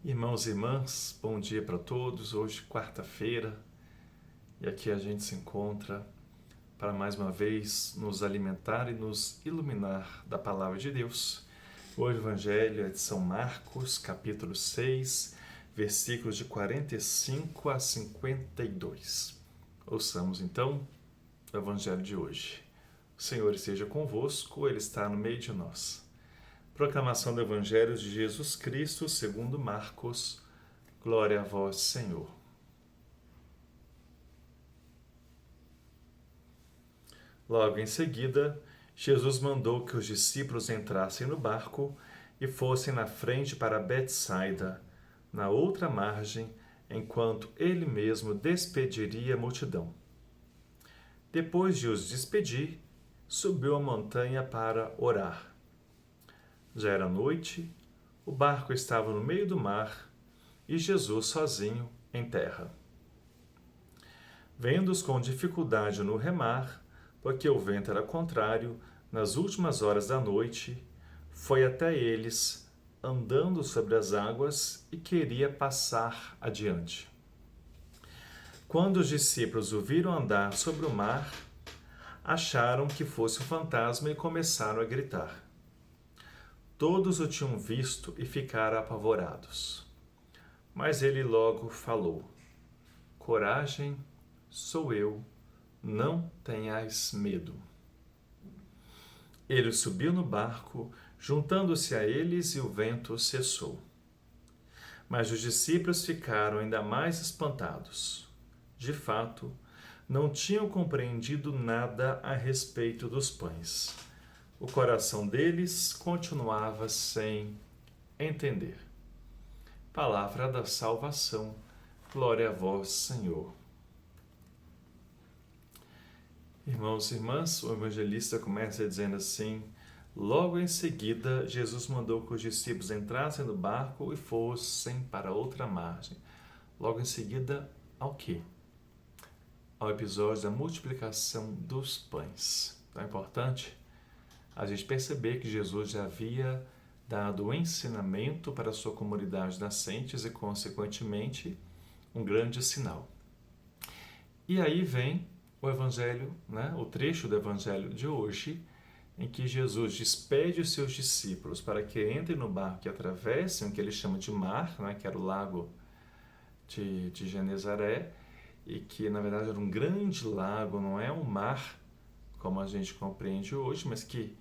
Irmãos e irmãs, bom dia para todos. Hoje, quarta-feira, e aqui a gente se encontra para mais uma vez nos alimentar e nos iluminar da palavra de Deus. Hoje o Evangelho é de São Marcos, capítulo 6, versículos de 45 a 52. Ouçamos então o Evangelho de hoje. O Senhor esteja convosco, Ele está no meio de nós. Proclamação do Evangelho de Jesus Cristo segundo Marcos. Glória a vós, Senhor. Logo em seguida, Jesus mandou que os discípulos entrassem no barco e fossem na frente para Betsaida, na outra margem, enquanto ele mesmo despediria a multidão. Depois de os despedir, subiu a montanha para orar. Já era noite, o barco estava no meio do mar e Jesus sozinho em terra. Vendo-os com dificuldade no remar, porque o vento era contrário, nas últimas horas da noite, foi até eles, andando sobre as águas, e queria passar adiante. Quando os discípulos o viram andar sobre o mar, acharam que fosse um fantasma e começaram a gritar. Todos o tinham visto e ficaram apavorados. Mas ele logo falou: Coragem, sou eu, não tenhais medo. Ele subiu no barco, juntando-se a eles, e o vento cessou. Mas os discípulos ficaram ainda mais espantados. De fato, não tinham compreendido nada a respeito dos pães. O coração deles continuava sem entender. Palavra da salvação. Glória a vós, Senhor. Irmãos e irmãs, o evangelista começa dizendo assim: logo em seguida, Jesus mandou que os discípulos entrassem no barco e fossem para outra margem. Logo em seguida, ao quê? Ao episódio da multiplicação dos pães. Então é importante a gente perceber que Jesus já havia dado o ensinamento para a sua comunidade nascentes e, consequentemente, um grande sinal. E aí vem o evangelho, o trecho do evangelho de hoje, em que Jesus despede os seus discípulos para que entrem no barco e atravessem o que ele chama de mar, que era o lago de Genezaré, e que na verdade era um grande lago, não é um mar como a gente compreende hoje, mas que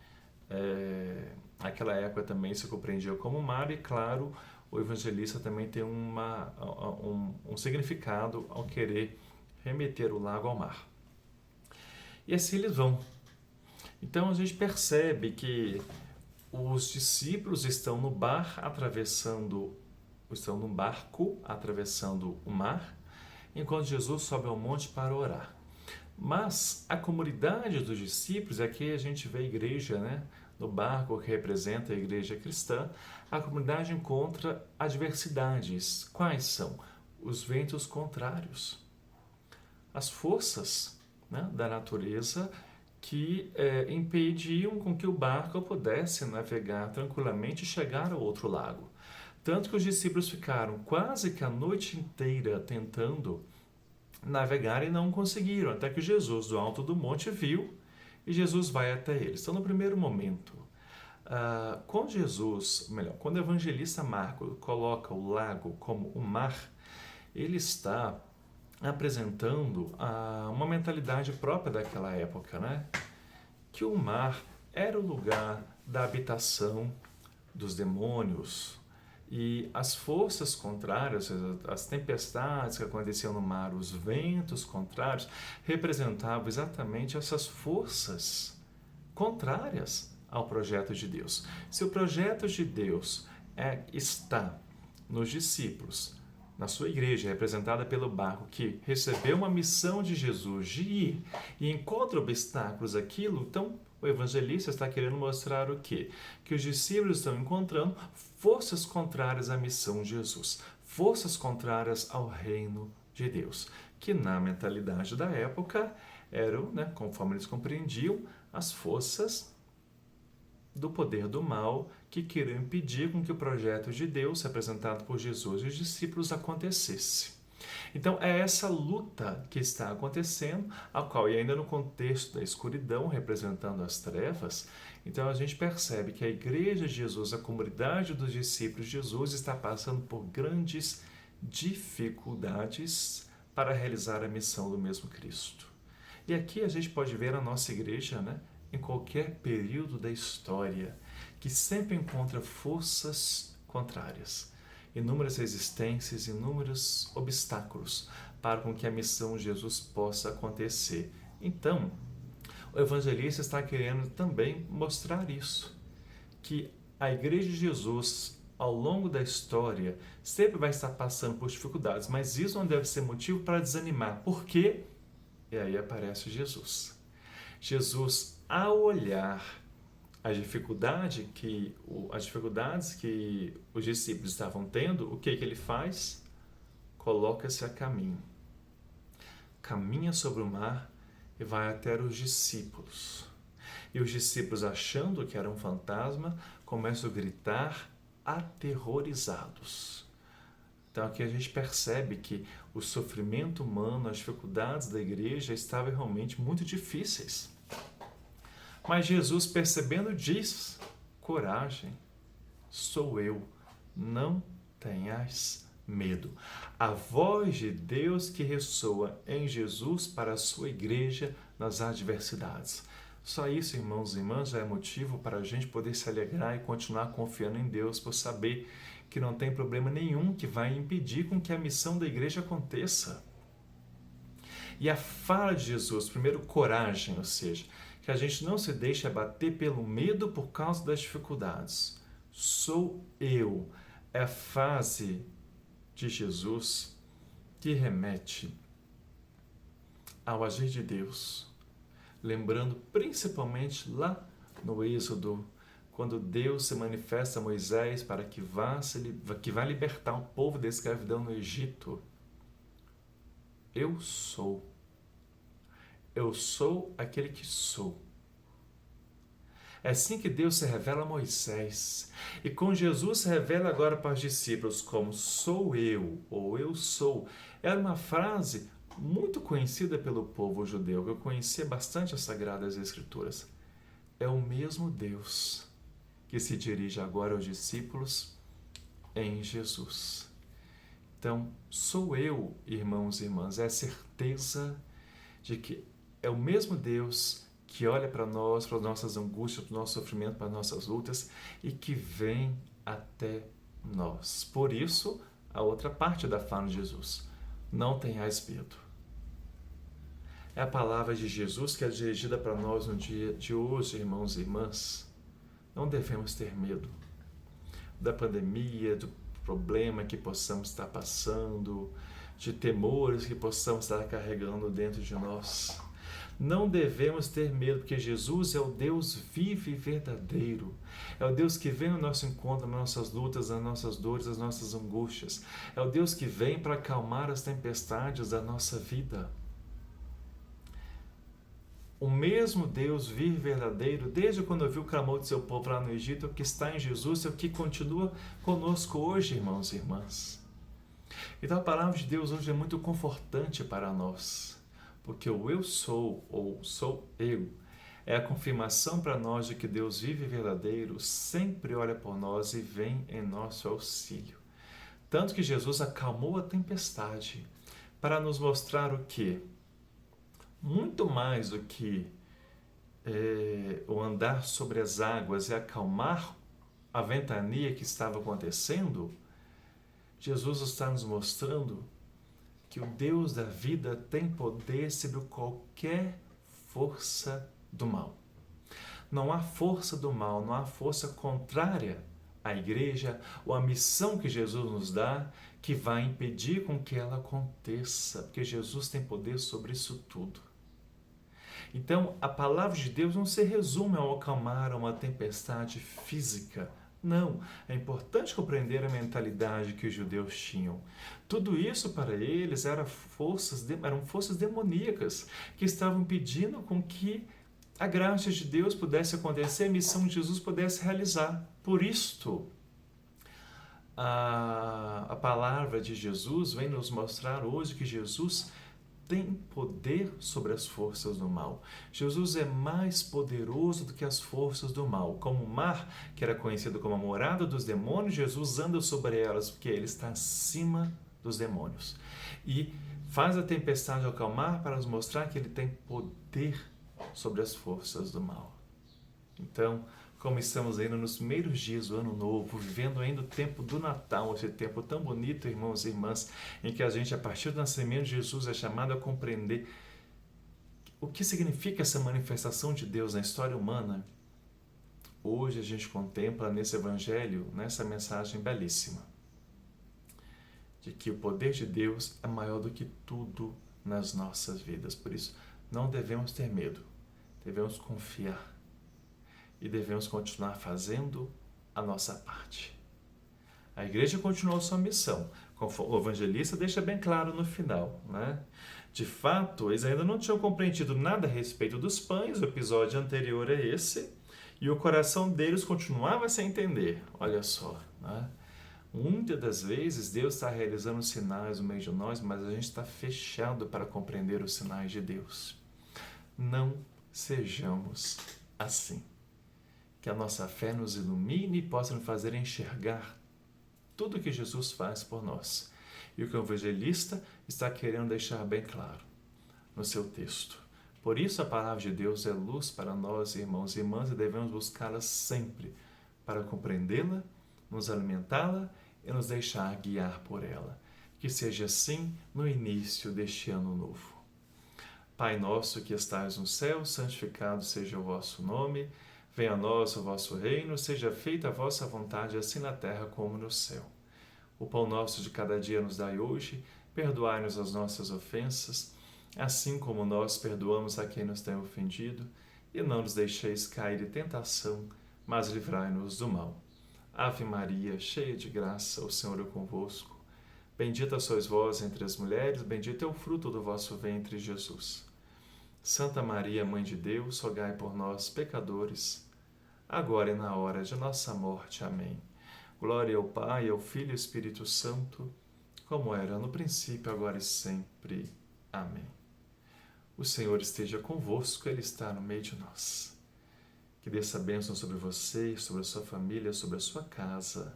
naquela época também se compreendia como mar, e claro, o evangelista também tem um significado ao querer remeter o lago ao mar. E assim eles vão. Então a gente percebe que os discípulos estão no barco atravessando o mar, enquanto Jesus sobe ao monte para orar. Mas a comunidade dos discípulos, aqui a gente vê a igreja, no barco que representa a igreja cristã, a comunidade encontra adversidades. Quais são? Os ventos contrários, as forças da natureza que impediam com que o barco pudesse navegar tranquilamente e chegar ao outro lago. Tanto que os discípulos ficaram quase que a noite inteira tentando navegar e não conseguiram, até que Jesus do alto do monte viu e Jesus vai até eles. Então, no primeiro momento, quando o evangelista Marcos coloca o lago como o mar, ele está apresentando uma mentalidade própria daquela época, que o mar era o lugar da habitação dos demônios, e as forças contrárias, as tempestades que aconteciam no mar, os ventos contrários, representavam exatamente essas forças contrárias ao projeto de Deus. Se o projeto de Deus está nos discípulos, na sua igreja, representada pelo barco, que recebeu uma missão de Jesus de ir e encontra obstáculos àquilo, então o evangelista está querendo mostrar o quê? Que os discípulos estão encontrando forças contrárias à missão de Jesus, forças contrárias ao reino de Deus, que na mentalidade da época eram, conforme eles compreendiam, as forças do poder do mal que queria impedir com que o projeto de Deus, representado por Jesus e os discípulos, acontecesse. Então, é essa luta que está acontecendo, a qual, e ainda no contexto da escuridão, representando as trevas, então a gente percebe que a Igreja de Jesus, a comunidade dos discípulos de Jesus, está passando por grandes dificuldades para realizar a missão do mesmo Cristo. E aqui a gente pode ver a nossa igreja, em qualquer período da história, que sempre encontra forças contrárias, inúmeras resistências, inúmeros obstáculos para com que a missão de Jesus possa acontecer. Então, o evangelista está querendo também mostrar isso, que a Igreja de Jesus, ao longo da história, sempre vai estar passando por dificuldades, mas isso não deve ser motivo para desanimar. Por quê? E aí aparece Jesus. Jesus, ao olhar as dificuldades que os discípulos estavam tendo, o que ele faz? Coloca-se a caminho. Caminha sobre o mar e vai até os discípulos. E os discípulos, achando que era um fantasma, começam a gritar aterrorizados. Então aqui a gente percebe que o sofrimento humano, as dificuldades da igreja estavam realmente muito difíceis. Mas Jesus, percebendo, diz: coragem, sou eu, não tenhas medo. A voz de Deus que ressoa em Jesus para a sua igreja nas adversidades. Só isso, irmãos e irmãs, já é motivo para a gente poder se alegrar e continuar confiando em Deus, por saber que não tem problema nenhum que vai impedir com que a missão da igreja aconteça. E a fala de Jesus, primeiro, coragem, ou seja, que a gente não se deixe abater pelo medo por causa das dificuldades. Sou eu. É a frase de Jesus que remete ao agir de Deus, lembrando principalmente lá no Êxodo, quando Deus se manifesta a Moisés para que vá libertar o povo da escravidão no Egito. Eu sou aquele que sou. É assim que Deus se revela a Moisés. E com Jesus se revela agora para os discípulos como sou eu, ou eu sou. Era uma frase muito conhecida pelo povo judeu, que eu conhecia bastante as Sagradas Escrituras. É o mesmo Deus que se dirige agora aos discípulos em Jesus. Então, sou eu, irmãos e irmãs, é a certeza de que é o mesmo Deus que olha para nós, para as nossas angústias, para o nosso sofrimento, para as nossas lutas e que vem até nós. Por isso, a outra parte da fala de Jesus: não tenhais medo. É a palavra de Jesus que é dirigida para nós no dia de hoje, irmãos e irmãs. Não devemos ter medo da pandemia, do problema que possamos estar passando, de temores que possamos estar carregando dentro de nós. Não devemos ter medo, porque Jesus é o Deus vivo e verdadeiro. É o Deus que vem ao nosso encontro, nas nossas lutas, nas nossas dores, nas nossas angústias. É o Deus que vem para acalmar as tempestades da nossa vida. O mesmo Deus vivo e verdadeiro, desde quando ouviu o clamor de seu povo lá no Egito, o que está em Jesus, é o que continua conosco hoje, irmãos e irmãs. Então a palavra de Deus hoje é muito confortante para nós, porque o eu sou, ou sou eu, é a confirmação para nós de que Deus vive e verdadeiro, sempre olha por nós e vem em nosso auxílio. Tanto que Jesus acalmou a tempestade para nos mostrar o quê? Muito mais do que o andar sobre as águas e acalmar a ventania que estava acontecendo, Jesus está nos mostrando que o Deus da vida tem poder sobre qualquer força do mal. Não há força do mal, não há força contrária à igreja ou à missão que Jesus nos dá que vai impedir com que ela aconteça, porque Jesus tem poder sobre isso tudo. Então, a palavra de Deus não se resume ao acalmar uma tempestade física. Não, é importante compreender a mentalidade que os judeus tinham. Tudo isso para eles eram forças demoníacas que estavam impedindo com que a graça de Deus pudesse acontecer, a missão de Jesus pudesse realizar. Por isto, a palavra de Jesus vem nos mostrar hoje que Jesus tem poder sobre as forças do mal. Jesus é mais poderoso do que as forças do mal. Como o mar, que era conhecido como a morada dos demônios, Jesus anda sobre elas, porque ele está acima dos demônios. E faz a tempestade acalmar para nos mostrar que ele tem poder sobre as forças do mal. Então, como estamos ainda nos primeiros dias do Ano Novo, vivendo ainda o tempo do Natal, esse tempo tão bonito, irmãos e irmãs, em que a gente, a partir do nascimento de Jesus, é chamado a compreender o que significa essa manifestação de Deus na história humana. Hoje a gente contempla nesse Evangelho, nessa mensagem belíssima, de que o poder de Deus é maior do que tudo nas nossas vidas. Por isso, não devemos ter medo, devemos confiar. E devemos continuar fazendo a nossa parte. A igreja continuou sua missão. O evangelista deixa bem claro no final, né? De fato, eles ainda não tinham compreendido nada a respeito dos pães, o episódio anterior é esse, e o coração deles continuava sem entender. Olha só, né? Muitas das vezes Deus está realizando sinais no meio de nós, mas a gente está fechado para compreender os sinais de Deus. Não sejamos assim. Que a nossa fé nos ilumine e possa nos fazer enxergar tudo o que Jesus faz por nós. E o que o evangelista está querendo deixar bem claro no seu texto. Por isso a palavra de Deus é luz para nós, irmãos e irmãs, e devemos buscá-la sempre para compreendê-la, nos alimentá-la e nos deixar guiar por ela. Que seja assim no início deste ano novo. Pai nosso que estais no céu, santificado seja o vosso nome. Venha a nós o vosso reino, seja feita a vossa vontade, assim na terra como no céu. O pão nosso de cada dia nos dai hoje, perdoai-nos as nossas ofensas, assim como nós perdoamos a quem nos tem ofendido, e não nos deixeis cair em tentação, mas livrai-nos do mal. Ave Maria, cheia de graça, o Senhor é convosco. Bendita sois vós entre as mulheres, bendito é o fruto do vosso ventre, Jesus. Santa Maria, Mãe de Deus, rogai por nós, pecadores, agora e na hora de nossa morte. Amém. Glória ao Pai, ao Filho e ao Espírito Santo, como era no princípio, agora e sempre. Amém. O Senhor esteja convosco, Ele está no meio de nós. Que desça a bênção sobre você, sobre a sua família, sobre a sua casa.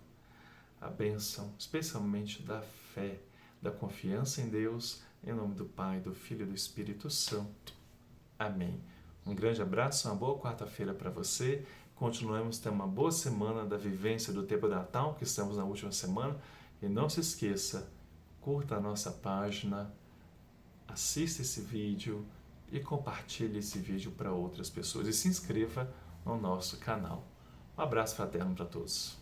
A bênção, especialmente da fé, da confiança em Deus, em nome do Pai, do Filho e do Espírito Santo. Amém. Um grande abraço, uma boa quarta-feira para você. Continuamos a ter uma boa semana da vivência do tempo do Natal, que estamos na última semana. E não se esqueça, curta a nossa página, assista esse vídeo e compartilhe esse vídeo para outras pessoas. E se inscreva no nosso canal. Um abraço fraterno para todos.